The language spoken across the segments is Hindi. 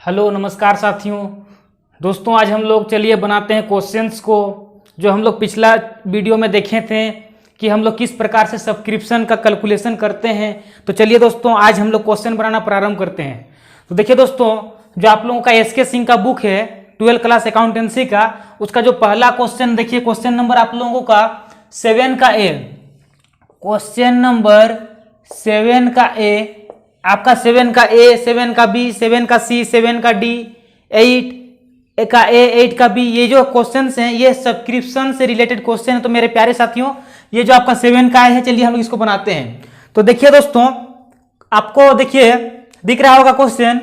हेलो नमस्कार साथियों। दोस्तों आज हम लोग चलिए बनाते हैं क्वेश्चंस को जो हम लोग पिछला वीडियो में देखे थे कि हम लोग किस प्रकार से सब्सक्रिप्शन का कैलकुलेशन करते हैं। तो चलिए दोस्तों आज हम लोग क्वेश्चन बनाना प्रारंभ करते हैं। तो देखिए दोस्तों, जो आप लोगों का एसके सिंह का बुक है 12th क्लास अकाउंटेंसी का, उसका जो पहला क्वेश्चन देखिए, क्वेश्चन नंबर आप लोगों का 7 का ए, क्वेश्चन नंबर 7 का ए आपका 7 का ए, 7 का बी, 7 का सी, 7 का डी, 8 का ए, 8 का बी, ये जो क्वेश्चंस हैं ये सब्सक्रिप्शन से रिलेटेड क्वेश्चन है। तो मेरे प्यारे साथियों, ये जो आपका 7 का है, चलिए हम लोग इसको बनाते हैं। तो देखिए दोस्तों, आपको देखिए दिख रहा होगा क्वेश्चन।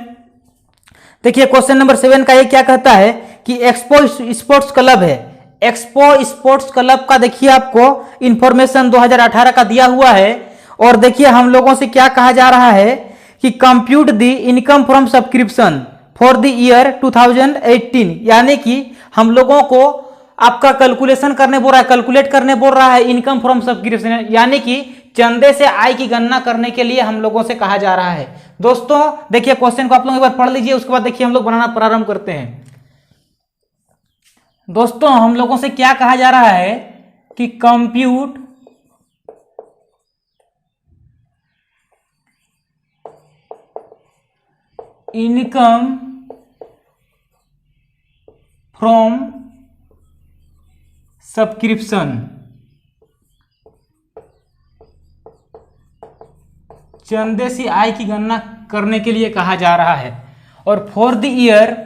देखिए क्वेश्चन नंबर 7 का ये क्या कहता है कि एक्सपो स्पोर्ट्स क्लब है। एक्सपो स्पोर्ट्स क्लब का देखिए आपको इंफॉर्मेशन 2018 का दिया हुआ है। और देखिए हम लोगों से क्या कहा जा रहा है कि compute the income from subscription for the year 2018, यानी कि हम लोगों को आपका कैलकुलेशन करने बोल रहा है, कैलकुलेट करने बोल रहा है इनकम फ्रॉम सब्सक्रिप्शन, यानी कि चंदे से आय की गणना करने के लिए हम लोगों से कहा जा रहा है। दोस्तों देखिए क्वेश्चन को आप लोग एक बार पढ़ लीजिए, उसके बाद देखिए हम लोग बनाना प्रारंभ करते हैं। दोस्तों हम लोगों से क्या कहा जा रहा है कि कंप्यूट इनकम फ्रॉम सब्सक्रिप्शन, चंदे से आय की गणना करने के लिए कहा जा रहा है। और फॉर द ईयर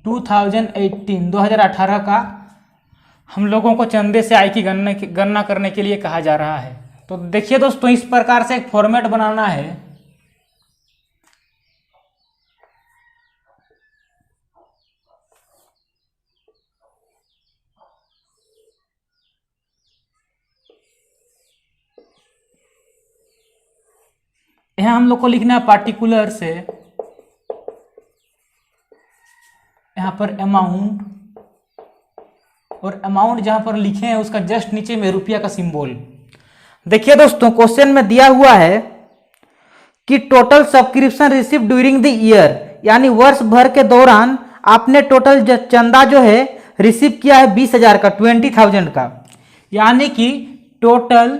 2018 का हम लोगों को चंदे से आय की गणना करने के लिए कहा जा रहा है। तो देखिए दोस्तों, इस प्रकार से एक फॉर्मेट बनाना है। यहां हम लोग को लिखना है पार्टिकुलर से, यहां पर अमाउंट, और अमाउंट जहां पर लिखे हैं उसका जस्ट नीचे में रुपया का सिंबल। देखिए दोस्तों क्वेश्चन में दिया हुआ है कि total subscription receive during the year, यानी वर्ष भर के दौरान आपने टोटल चंदा जो है रिसीव किया है 20,000 का, 20,000 का, यानी कि total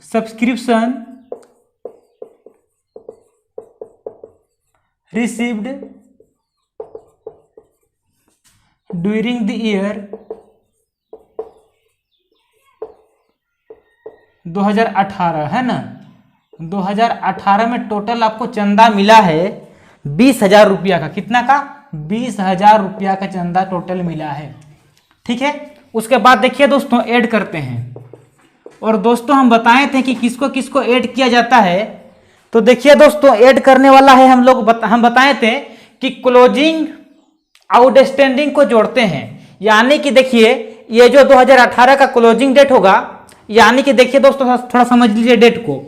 subscription received during the year 2018 है ना। 2018 में टोटल आपको चंदा मिला है 20,000 रुपया का। कितना का? 20,000 रुपया का चंदा टोटल मिला है। ठीक है, उसके बाद देखिए दोस्तों ऐड करते हैं। और दोस्तों हम बताए थे कि किसको किसको ऐड किया जाता है। तो देखिए दोस्तों ऐड करने वाला है हम बताए थे कि क्लोजिंग आउटस्टैंडिंग को जोड़ते हैं, यानी कि देखिए ये जो 2018 का क्लोजिंग डेट होगा, यानी कि देखिए दोस्तों थोड़ा समझ लीजिए डेट को,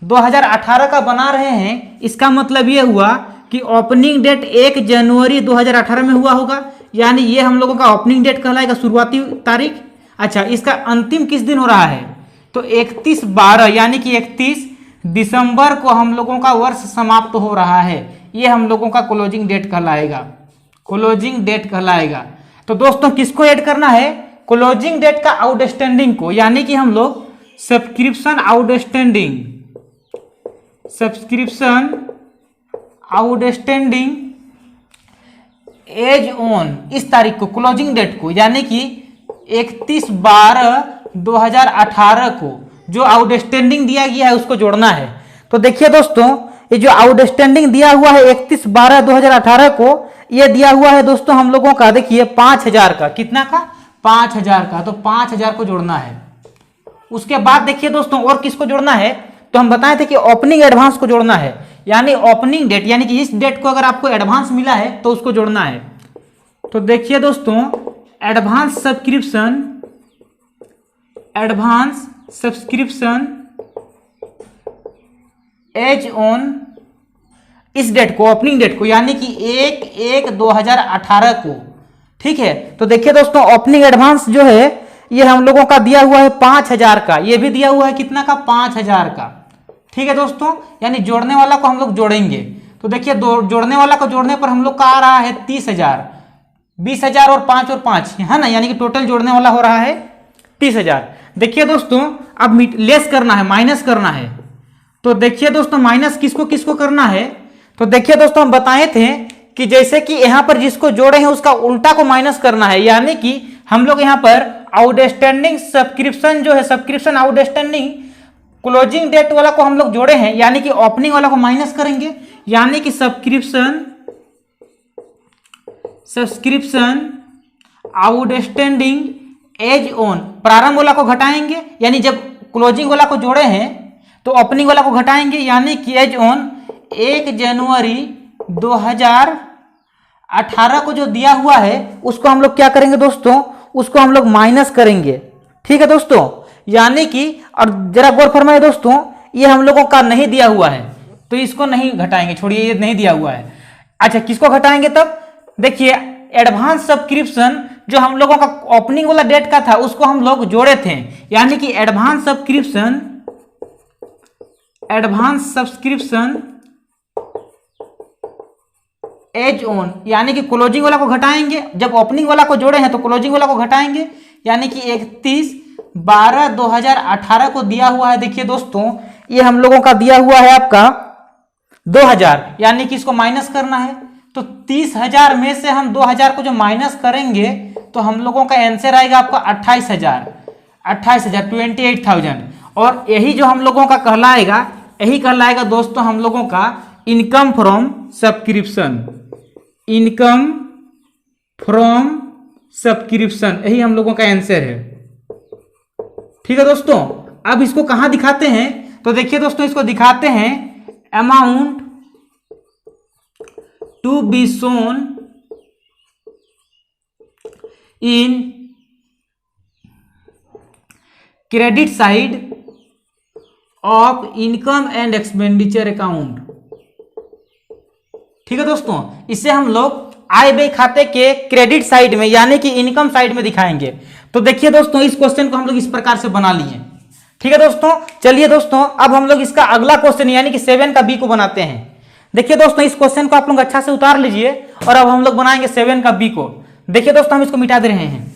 2018 का बना रहे हैं, इसका मतलब ये हुआ कि ओपनिंग डेट 1 जनवरी 2018 में हुआ होगा, यानी ये हम लोगों का ओपनिंग डेट कहलाएगा, शुरुआती तारीख। अच्छा, इसका अंतिम किस दिन हो रहा है? तो 31/12, यानी कि 31 दिसंबर को हम लोगों का वर्ष समाप्त हो रहा है। ये हम लोगों का क्लोजिंग डेट कहलाएगा, क्लोजिंग डेट कहलाएगा। तो दोस्तों किसको ऐड करना है? क्लोजिंग डेट का आउटस्टैंडिंग को, यानी कि हम लोग सब्सक्रिप्शन आउटस्टैंडिंग एज ऑन, इस तारीख को, क्लोजिंग डेट को, यानी कि 31/12/2018 को जो आउटस्टैंडिंग दिया गया है उसको जोड़ना है। तो देखिए दोस्तों ये जो आउटस्टैंडिंग दिया हुआ है 31/12/2018 को, ये दिया हुआ है दोस्तों हम लोगों का, देखिए 5,000 का। कितना का? 5,000 का। तो 5,000 को जोड़ना है। उसके बाद देखिए दोस्तों और किसको जोड़ना है? तो हम बताए थे कि ओपनिंग एडवांस को जोड़ना है, यानी ओपनिंग डेट, यानी कि इस डेट को अगर आपको एडवांस मिला है तो उसको जोड़ना है। तो देखिए दोस्तों एडवांस सब्सक्रिप्शन एज ऑन, इस डेट को, ओपनिंग डेट को, यानी कि 1/1/2018 को। ठीक है, तो देखिए दोस्तों ओपनिंग एडवांस जो है ये हम लोगों का दिया हुआ है 5000 का, ये भी दिया हुआ है कितना का, 5000 का। ठीक है दोस्तों, यानी जोड़ने वाला को हम लोग जोड़ेंगे तो देखिए जोड़ने वाला को जोड़ने पर हम लोग का आ रहा है 30,000, 20,000 और 5 है ना, यानी कि टोटल जोड़ने वाला हो रहा है 30,000। देखिए दोस्तों अब लेस करना है, माइनस करना है। तो देखिए दोस्तों माइनस किसको किसको करना है, तो देखिए दोस्तों हम बताए थे कि जैसे कि यहां पर जिसको जोड़े हैं उसका उल्टा को माइनस करना है, यानी कि हम लोग यहां पर आउटस्टैंडिंग सब्सक्रिप्शन जो है, सब्सक्रिप्शन आउटस्टैंडिंग क्लोजिंग डेट वाला को हम लोग जोड़े हैं, यानी कि ओपनिंग वाला को माइनस करेंगे, यानी कि सब्सक्रिप्शन आउटस्टैंडिंग एज ऑन, प्रारंभ वाला को घटाएंगे, यानी जब क्लोजिंग वाला को जोड़े हैं तो ओपनिंग वाला को घटाएंगे, यानी कि एज ऑन 1 जनवरी 2018 को जो दिया हुआ है उसको हम लोग क्या करेंगे दोस्तों, उसको हम लोग माइनस करेंगे। ठीक है दोस्तों, यानी कि और जरा गौर फरमाइए दोस्तों, ये हम लोगों का नहीं दिया हुआ है तो इसको नहीं घटाएंगे, छोड़िए ये नहीं दिया हुआ है। अच्छा किसको घटाएंगे तब, देखिए एडवांस सब्सक्रिप्शन जो हम लोगों का ओपनिंग वाला डेट का था उसको हम लोग जोड़े थे, यानी कि एडवांस सब्सक्रिप्शन एज ऑन, यानी कि क्लोजिंग वाला को घटाएंगे, जब ओपनिंग वाला को जोड़े हैं तो क्लोजिंग वाला को घटाएंगे, यानी कि 31/12/2018 को दिया हुआ है। देखिए दोस्तों ये हम लोगों का दिया हुआ है आपका 2000, यानी कि इसको माइनस करना है, तो 30,000 में से हम 2000 को जो माइनस करेंगे तो हम लोगों का आंसर आएगा आपका 28,000, 28,000 और यही जो हम लोगों का कहलाएगा, यही कहलाएगा दोस्तों हम लोगों का इनकम फ्रॉम सब्सक्रिप्शन, यही हम लोगों का आंसर है। ठीक है दोस्तों, अब इसको कहां दिखाते हैं, तो देखिए दोस्तों इसको दिखाते हैं amount to be shown in credit side of income and expenditure account. ठीक है दोस्तों, इसे हम लोग आय व्यय खाते के क्रेडिट साइड में यानी कि इनकम साइड में दिखाएंगे। तो देखिए दोस्तों इस क्वेश्चन को हम लोग इस प्रकार से बना लिए। ठीक है दोस्तों, चलिए दोस्तों अब हम लोग इसका अगला क्वेश्चन यानी कि 7 का बी को बनाते हैं। देखिए दोस्तों इस क्वेश्चन को आप लोग अच्छा से उतार लीजिए और अब हम लोग बनाएंगे 7 का बी को। देखिए दोस्तों हम इसको मिटा दे रहे हैं।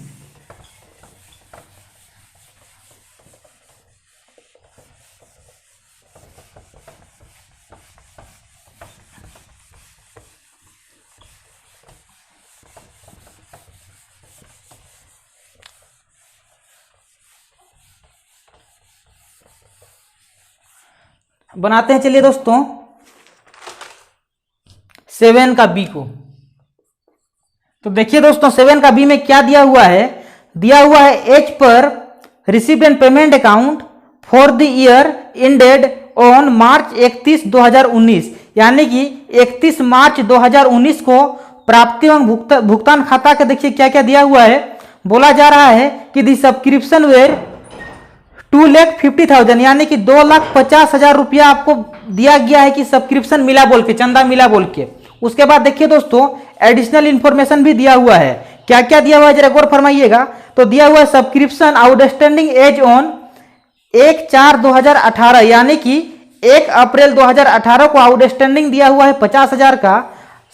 बनाते हैं चलिए दोस्तों 7 का बी को। तो देखिए दोस्तों 7 का बी में क्या दिया हुआ है, दिया हुआ है एच पर received and payment account for the year ended on March 31, 2019, यानी कि 31 मार्च 2019 को प्राप्ति एवं भुगतान खाता के देखिए क्या क्या दिया हुआ है। बोला जा रहा है कि दी सब्सक्रिप्शन वेर 2,50,000 यानी कि 2,50,000 रुपया आपको दिया गया है कि सब्सक्रिप्शन मिला बोल के, चंदा मिला बोल के। उसके बाद देखिए दोस्तों एडिशनल इंफॉर्मेशन भी दिया हुआ है। क्या क्या दिया हुआ है जरा गौर फरमाइएगा। तो दिया हुआ है सब्सक्रिप्शन आउटस्टैंडिंग एज ऑन 1/4/2018 यानी कि 1 अप्रैल 2018 को आउटस्टैंडिंग दिया हुआ है 50,000 का।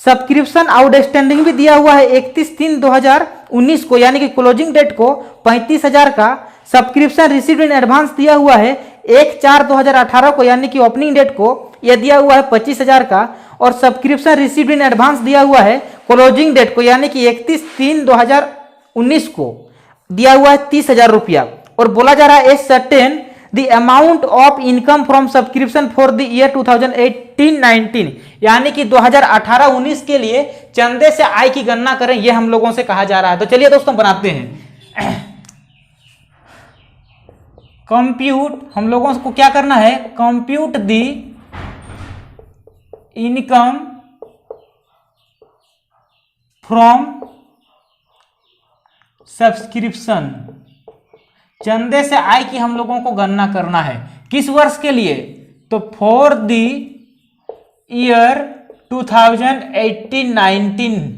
सब्सक्रिप्शन आउटस्टैंडिंग भी दिया हुआ है 31/3/2019 को यानी कि क्लोजिंग डेट को 35,000 का। सब्सक्रिप्शन रिसीव्ड इन एडवांस दिया हुआ है 1/4/2018 को यानी कि ओपनिंग डेट को यह दिया हुआ है 25,000 का। और सब्सक्रिप्शन रिसीव्ड इन एडवांस दिया हुआ है क्लोजिंग डेट को यानी कि 31/3/2019 को दिया हुआ है 30,000 रुपया। और बोला जा रहा है ascertain the amount of income from subscription for the year 2018-19 यानी कि 2018-19 के लिए चंदे से आय की गणना करें, यह हम लोगों से कहा जा रहा है। तो चलिए दोस्तों बनाते हैं। कंप्यूट, हम लोगों को क्या करना है, compute the income from subscription, चंदे से आय की हम लोगों को गणना करना है। किस वर्ष के लिए, तो फॉर दी ईयर 2018-19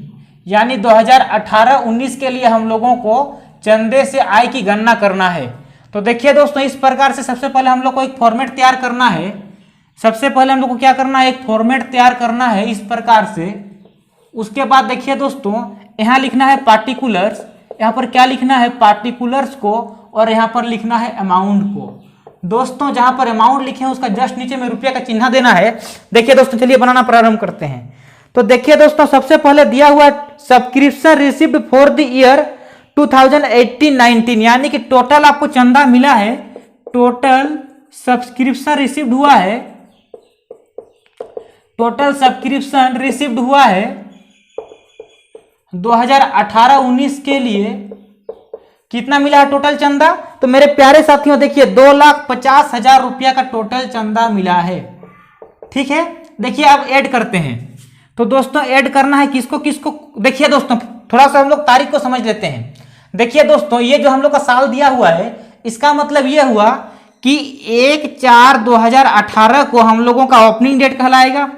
यानी 2018-19 के लिए हम लोगों को चंदे से आय की गणना करना है। तो देखिए दोस्तों, इस प्रकार से सबसे पहले हम लोग को एक फॉर्मेट तैयार करना है। सबसे पहले हम लोग को क्या करना है, एक फॉर्मेट तैयार करना है इस प्रकार से। उसके बाद देखिए दोस्तों, यहाँ लिखना है पार्टिकुलर्स, यहाँ पर क्या लिखना है, पार्टिकुलर्स को, और यहाँ पर लिखना है अमाउंट को। दोस्तों जहां पर अमाउंट लिखे हैं उसका जस्ट नीचे में रुपये का चिन्ह देना है। देखिए दोस्तों, चलिए बनाना प्रारंभ करते हैं। तो देखिए दोस्तों, सबसे पहले दिया हुआ subscription received for the year 2018-19, यानी कि टोटल आपको चंदा मिला है, टोटल सब्सक्रिप्शन रिसीव्ड हुआ है, टोटल सब्सक्रिप्शन रिसीव्ड हुआ है 2018-19 के लिए। कितना मिला है टोटल चंदा? तो मेरे प्यारे साथियों देखिए, 2,50,000 रुपया का टोटल चंदा मिला है। ठीक है, देखिए अब ऐड करते हैं। तो दोस्तों ऐड करना है किसको किसको, देखिए दोस्तों थोड़ा सा हम लोग तारीख को समझ लेते हैं। देखिए दोस्तों, ये जो हम लोग का साल दिया हुआ है, इसका मतलब ये हुआ कि 1/4/2018 को हम लोगों का ओपनिंग डेट कहलाएगा,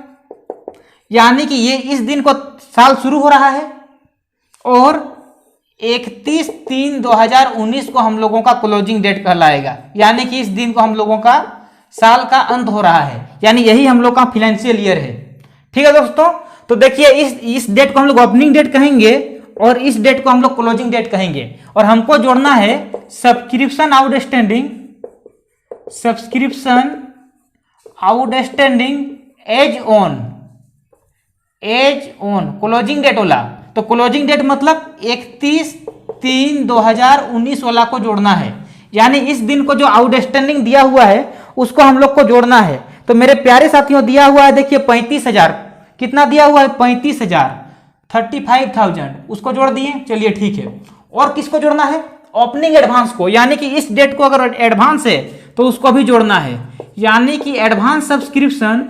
यानी कि ये इस दिन को साल शुरू हो रहा है, और 31/3/2019 को हम लोगों का क्लोजिंग डेट कहलाएगा, यानी कि इस दिन को हम लोगों का साल का अंत हो रहा है, यानी यही हम लोग का फाइनेंशियल ईयर है। ठीक है दोस्तों, तो देखिए इस डेट को हम लोग ओपनिंग डेट कहेंगे और इस डेट को हम लोग क्लोजिंग डेट कहेंगे, और हमको जोड़ना है subscription outstanding, subscription outstanding as on closing date वाला। तो क्लोजिंग डेट मतलब 31/3/2019 वाला को जोड़ना है, यानी इस दिन को जो आउटस्टैंडिंग दिया हुआ है उसको हम लोग को जोड़ना है। तो मेरे प्यारे साथियों दिया हुआ है, देखिए 35,000, कितना दिया हुआ है, 35,000, 35,000, उसको जोड़ दिए। चलिए ठीक है, और किसको जोड़ना है, ओपनिंग एडवांस को, यानी कि इस डेट को अगर एडवांस है तो उसको भी जोड़ना है, यानी कि एडवांस सब्सक्रिप्शन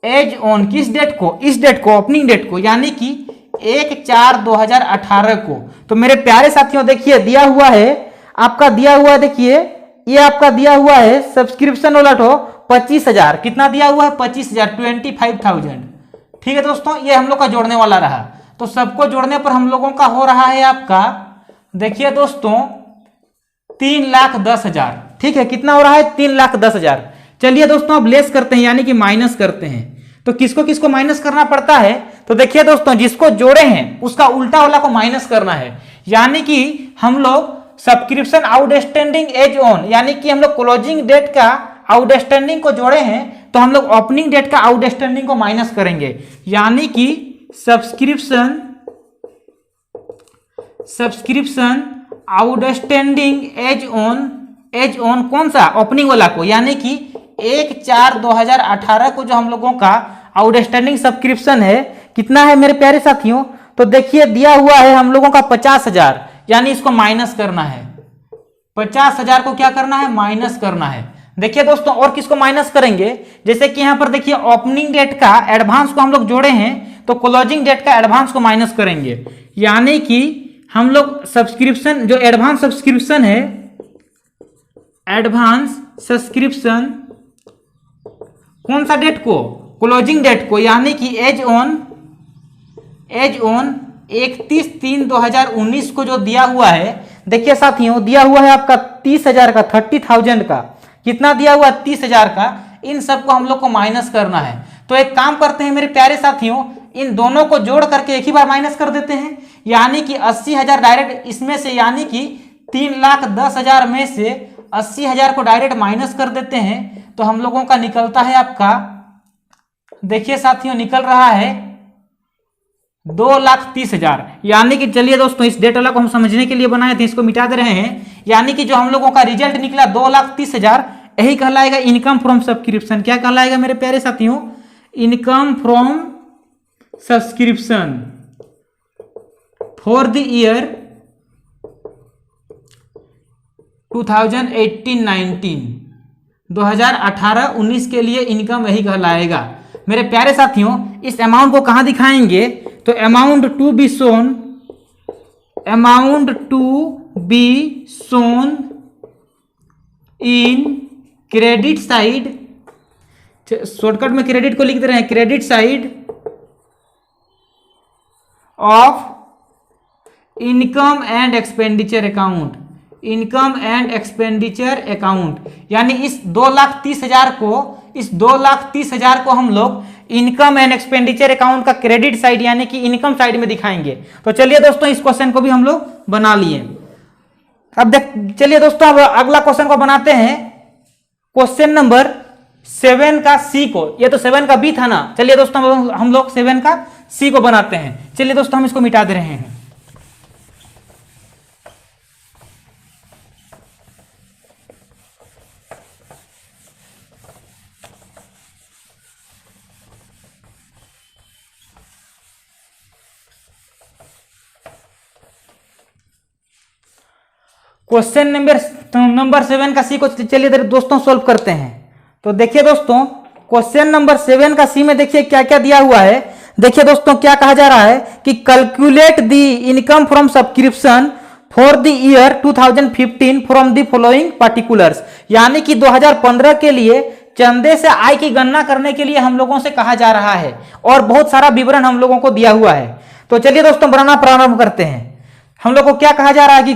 एज ऑन, किस डेट को, इस डेट को, ओपनिंग डेट को, यानी कि 1/4/2018 को। तो मेरे प्यारे साथियों देखिए दिया हुआ है, आपका दिया हुआ है, देखिए ये आपका दिया हुआ है सब्सक्रिप्शन वाला तो 25,000, कितना दिया हुआ है, 25,000, 25,000। ठीक है दोस्तों, ये हम लोग का जोड़ने वाला रहा। तो सबको जोड़ने पर हम लोगों का हो रहा है आपका, देखिए दोस्तों 3,10,000। ठीक है, कितना हो रहा है, 3,10,000। चलिए दोस्तों अब लेस करते हैं, यानी कि माइनस करते हैं। तो किसको किसको माइनस करना पड़ता है, तो देखिए दोस्तों जिसको जोड़े हैं उसका उल्टा वाला को माइनस करना है, यानी कि हम लोग सब्सक्रिप्शन आउटस्टैंडिंग एज ऑन, यानी कि हम लोग क्लोजिंग डेट का आउटस्टैंडिंग को जोड़े हैं तो हम लोग ओपनिंग डेट का आउटस्टैंडिंग को माइनस करेंगे, यानी कि सब्सक्रिप्शन आउटस्टैंडिंग एज ऑन कौन सा, ओपनिंग वाला को, यानी कि 1/4/2018 को जो हम लोगों का आउटस्टैंडिंग सब्सक्रिप्शन है, कितना है मेरे प्यारे साथियों, तो देखिए दिया हुआ है हम लोगों का 50,000, यानी इसको माइनस करना है, 50,000 को क्या करना है, माइनस करना है। देखिए दोस्तों और किसको माइनस करेंगे, जैसे कि यहां पर देखिए ओपनिंग डेट का एडवांस को हम लोग जोड़े हैं तो क्लोजिंग डेट का एडवांस को माइनस करेंगे, यानी कि हम लोग सब्सक्रिप्शन जो एडवांस सब्सक्रिप्शन है, एडवांस सब्सक्रिप्शन कौन सा डेट को, क्लोजिंग डेट को, यानी कि एज ऑन 31/3/2019 को जो दिया हुआ है, देखिए साथियों दिया हुआ है आपका 30,000 का, 30,000 का, कितना दिया हुआ है, 30,000 का। इन सबको हम लोग को माइनस करना है। तो एक काम करते हैं मेरे प्यारे साथियों, इन दोनों को जोड़ करके एक ही बार माइनस कर देते हैं, यानी कि 80,000 डायरेक्ट इसमें से, यानी कि 3,10,000 में से 80,000 को डायरेक्ट माइनस कर देते हैं। तो हम लोगों का निकलता है आपका, देखिए साथियों निकल रहा है 2,30,000, यानी कि चलिए दोस्तों इस डेट वाला को हम समझने के लिए बनाए थे, इसको मिटा दे रहे हैं, यानी कि जो हम लोगों का रिजल्ट निकला 2,30,000, यही कहलाएगा इनकम फ्रॉम सब्सक्रिप्शन। क्या कहलाएगा मेरे प्यारे साथियों, income from subscription for the year 2018-19, 2018-19 के लिए इनकम यही कहलाएगा। मेरे प्यारे साथियों इस अमाउंट को कहां दिखाएंगे, तो amount to be shown in credit side, shortcut में क्रेडिट को लिख दे रहे हैं, credit side of income and expenditure account, income and expenditure account, यानी इस 2,30,000 को, इस 2,30,000 को हम लोग इनकम एंड एक्सपेंडिचर अकाउंट का क्रेडिट साइड यानी कि इनकम साइड में दिखाएंगे। तो चलिए दोस्तों इस क्वेश्चन को भी हम लोग बना लिए। अब चलिए दोस्तों अब अगला क्वेश्चन को बनाते हैं, क्वेश्चन नंबर 7 का सी को। ये तो 7 का बी था ना, चलिए दोस्तों हम लोग 7 का सी को बनाते हैं। चलिए दोस्तों हम इसको मिटा दे रहे हैं। क्वेश्चन नंबर 7 का सी को चलिए दोस्तों सॉल्व करते हैं। तो देखिए दोस्तों क्वेश्चन नंबर 7 का सी में देखिए क्या क्या दिया हुआ है। देखिए दोस्तों क्या कहा जा रहा है कि calculate the income from subscription for the year 2015 from the following particulars, यानी कि 2015 के लिए चंदे से आय की गणना करने के लिए हम लोगों से कहा जा रहा है और बहुत सारा विवरण हम लोगों को दिया हुआ है। तो चलिए दोस्तों बनाना प्रारंभ करते हैं। हम लोग को क्या कहा जा रहा है कि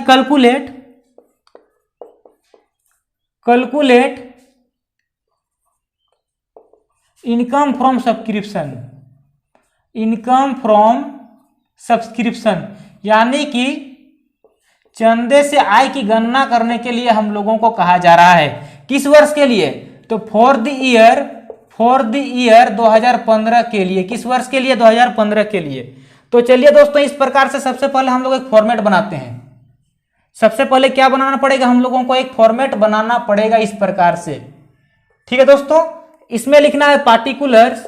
calculate income from subscription, income from subscription, यानी कि चंदे से आय की गणना करने के लिए हम लोगों को कहा जा रहा है। किस वर्ष के लिए? तो फॉर द ईयर 2015 के लिए। किस वर्ष के लिए? 2015 के लिए। तो चलिए दोस्तों इस प्रकार से सबसे पहले हम लोग एक फॉर्मेट बनाते हैं। सबसे पहले क्या बनाना पड़ेगा? हम लोगों को एक फॉर्मेट बनाना पड़ेगा इस प्रकार से। ठीक है दोस्तों, इसमें लिखना है पार्टिकुलर्स,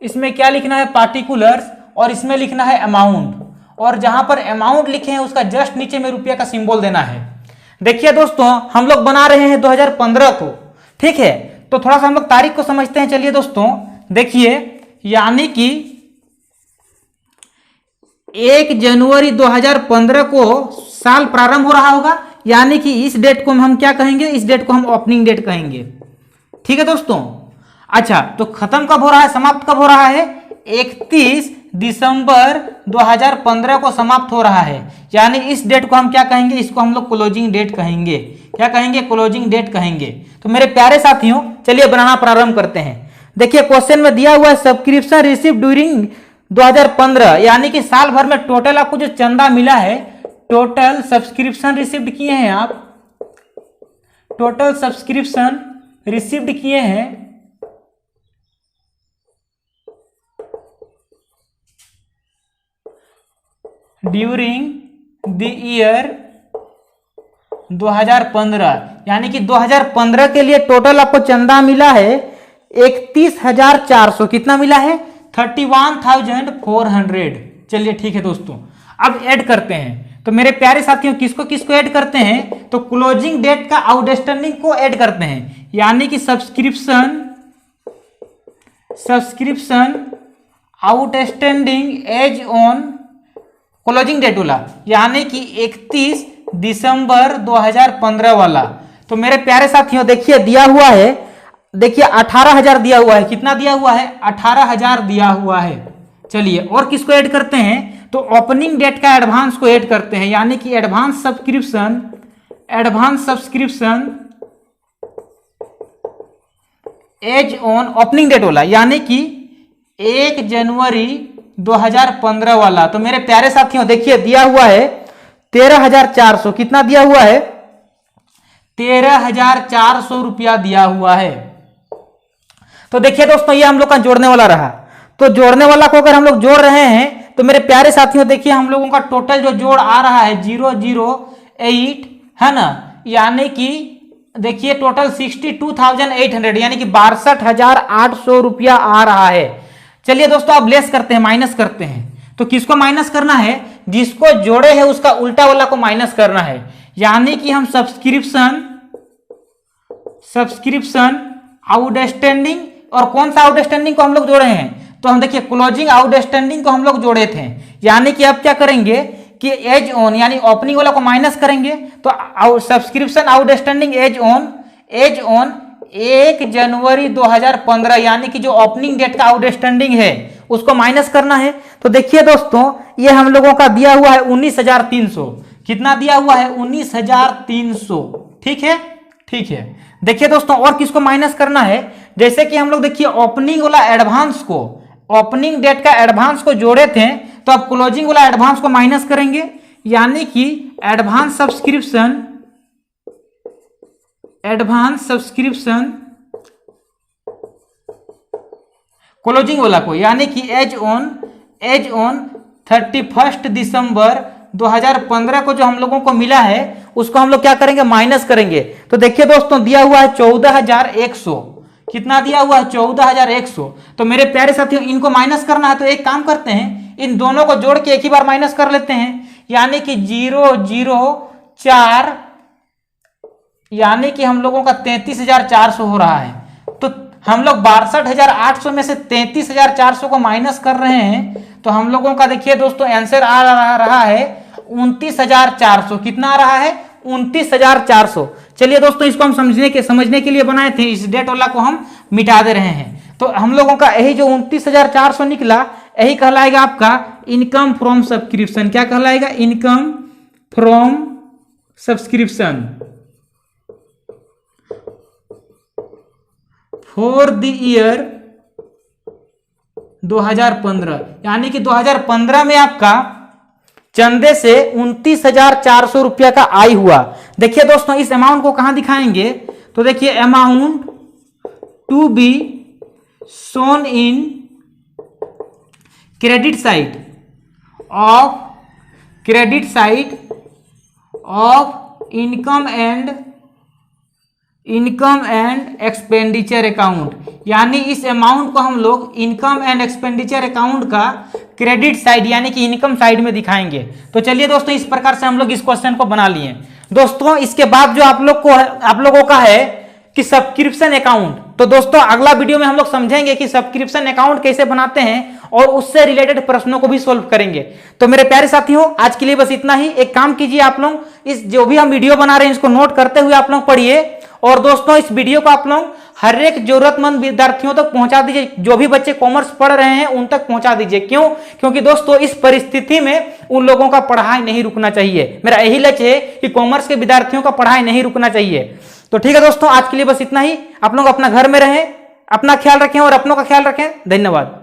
इसमें क्या लिखना है? पार्टिकुलर्स, और इसमें लिखना है अमाउंट, और जहां पर अमाउंट लिखे हैं उसका जस्ट नीचे में रुपये का सिंबल देना है। देखिए दोस्तों हम लोग बना रहे हैं 2015 को, ठीक है, तो थोड़ा सा हम लोग तारीख को समझते हैं। चलिए दोस्तों देखिए, यानी कि 1 जनवरी 2015 को साल प्रारंभ हो रहा होगा, यानी कि इस डेट को हम क्या कहेंगे? इस डेट को हम ओपनिंग डेट कहेंगे। ठीक है दोस्तों। अच्छा, तो खत्म कब हो रहा है, समाप्त कब हो रहा है? 31 दिसंबर 2015 को समाप्त हो रहा है, यानी इस डेट को हम क्या कहेंगे? इसको हम लोग क्लोजिंग डेट कहेंगे। क्या कहेंगे? क्लोजिंग डेट कहेंगे। तो मेरे प्यारे साथियों चलिए बनाना प्रारंभ करते हैं। देखिए क्वेश्चन में दिया हुआ है सब्सक्रिप्शन रिसीव ड्यूरिंग 2015, यानी कि साल भर में टोटल आपको जो चंदा मिला है, टोटल सब्सक्रिप्शन रिसीव्ड किए हैं आप, टोटल सब्सक्रिप्शन रिसीव्ड किए हैं ड्यूरिंग द ईयर 2015, यानी कि 2015 के लिए टोटल आपको चंदा मिला है 31,400। कितना मिला है? 31,400। चलिए ठीक है दोस्तों, अब ऐड करते हैं। तो मेरे प्यारे साथियों किसको किसको ऐड करते हैं? तो क्लोजिंग डेट का आउटस्टैंडिंग को ऐड करते हैं, यानी कि subscription outstanding as on closing date वाला, यानी कि 31 दिसंबर 2015 वाला। तो मेरे प्यारे साथियों देखिए दिया हुआ है, देखिए 18,000 दिया हुआ है। कितना दिया हुआ है? 18,000 दिया हुआ है। चलिए और किसको ऐड करते हैं? तो ओपनिंग डेट का एडवांस को ऐड करते हैं, यानी कि advance subscription as on opening date वाला, यानी कि 1 जनवरी 2015 वाला। तो मेरे प्यारे साथियों देखिए दिया हुआ है 13,400। कितना दिया हुआ है? 13,400 रुपया दिया हुआ है। तो देखिए दोस्तों ये हम लोग का जोड़ने वाला रहा। तो जोड़ने वाला को अगर हम लोग जोड़ रहे हैं तो मेरे प्यारे साथियों देखिए हम लोगों का टोटल जो जोड़ आ रहा है 008 है ना, यानी कि देखिए टोटल 62,800, यानी कि 62,800 रुपया आ रहा है। चलिए दोस्तों अब लेस करते हैं, माइनस करते हैं। तो किसको माइनस करना है? जिसको जोड़े है उसका उल्टा वाला को माइनस करना है, यानी कि हम सब्सक्रिप्शन आउटस्टैंडिंग, और कौन सा आउटस्टैंडिंग को हम लोग जोड़े हैं? तो हम देखिए क्लोजिंग आउटस्टैंडिंग को हम लोग जोड़े थे, यानी कि अब क्या करेंगे कि एज ऑन, यानी ओपनिंग वाला को माइनस करेंगे। तो सब्सक्रिप्शन आउटस्टैंडिंग एज ऑन 1 जनवरी 2015, यानी कि जो ओपनिंग डेट का आउटस्टैंडिंग है उसको माइनस करना है। तो देखिए दोस्तों, ये हम लोगों का दिया हुआ है 19,300। कितना दिया हुआ है? 19,300। ठीक है, ठीक है। देखिए दोस्तों, और किसको माइनस करना है? जैसे कि हम लोग देखिए ओपनिंग वाला एडवांस को, ओपनिंग डेट का एडवांस को जोड़े थे, तो अब क्लोजिंग वाला एडवांस को माइनस करेंगे, यानी कि एडवांस सब्सक्रिप्शन क्लोजिंग वाला को, यानी कि एज ऑन 31 दिसंबर 2015 को जो हम लोगों को मिला है उसको हम लोग क्या करेंगे? माइनस करेंगे। तो देखिए दोस्तों, दिया हुआ है 14,100। कितना दिया हुआ है? 14,100। तो मेरे प्यारे साथियों, इनको माइनस करना है, तो एक काम करते हैं, इन दोनों को जोड़ के एक ही बार माइनस कर लेते हैं, यानी कि 004, यानी कि हम लोगों का 33,400 हो रहा है। तो हम लोग 62,800 में से 33,400 को माइनस कर रहे हैं, तो हम लोगों का देखिए दोस्तों आंसर आ रहा है 29,400। कितना आ रहा है? 29,400। चलिए दोस्तों, इसको हम समझने के लिए बनाए थे, इस डेट वाला को हम मिटा दे रहे हैं। तो हम लोगों का यही जो 29,400 निकला, यही कहलाएगा आपका इनकम फ्रॉम सब्सक्रिप्शन। क्या कहलाएगा? Income from subscription for the year 2015, यानी कि 2015 में आपका चंदे से 29,400 रुपया का आय हुआ। देखिए दोस्तों, इस अमाउंट को कहां दिखाएंगे? तो देखिए, amount to be shown in credit side of income and expenditure account, यानी इस अमाउंट को हम लोग इनकम एंड एक्सपेंडिचर अकाउंट का क्रेडिट साइड यानी कि इनकम साइड में दिखाएंगे। तो चलिए दोस्तों, इस प्रकार से हम लोग इस क्वेश्चन को बना लिए। दोस्तों, इसके बाद जो आप लोगों का है कि सब्सक्रिप्शन अकाउंट, तो दोस्तों अगला वीडियो में हम लोग समझेंगे कि सब्सक्रिप्शन अकाउंट कैसे बनाते हैं और उससे रिलेटेड प्रश्नों को भी सोल्व करेंगे। तो मेरे प्यारे साथियों, आज के लिए बस इतना ही। एक काम कीजिए, आप लोग इस जो भी हम वीडियो बना रहे हैं इसको नोट करते हुए आप लोग पढ़िए, और दोस्तों इस वीडियो को आप लोग हर एक जरूरतमंद विद्यार्थियों तक पहुंचा दीजिए। जो भी बच्चे कॉमर्स पढ़ रहे हैं उन तक पहुंचा दीजिए। क्यों? क्योंकि दोस्तों इस परिस्थिति में उन लोगों का पढ़ाई नहीं रुकना चाहिए। मेरा यही लक्ष्य है कि कॉमर्स के विद्यार्थियों का पढ़ाई नहीं रुकना चाहिए। तो ठीक है दोस्तों, आज के लिए बस इतना ही। आप लोग अपना घर में रहें, अपना ख्याल रखें और अपनों का ख्याल रखें। धन्यवाद।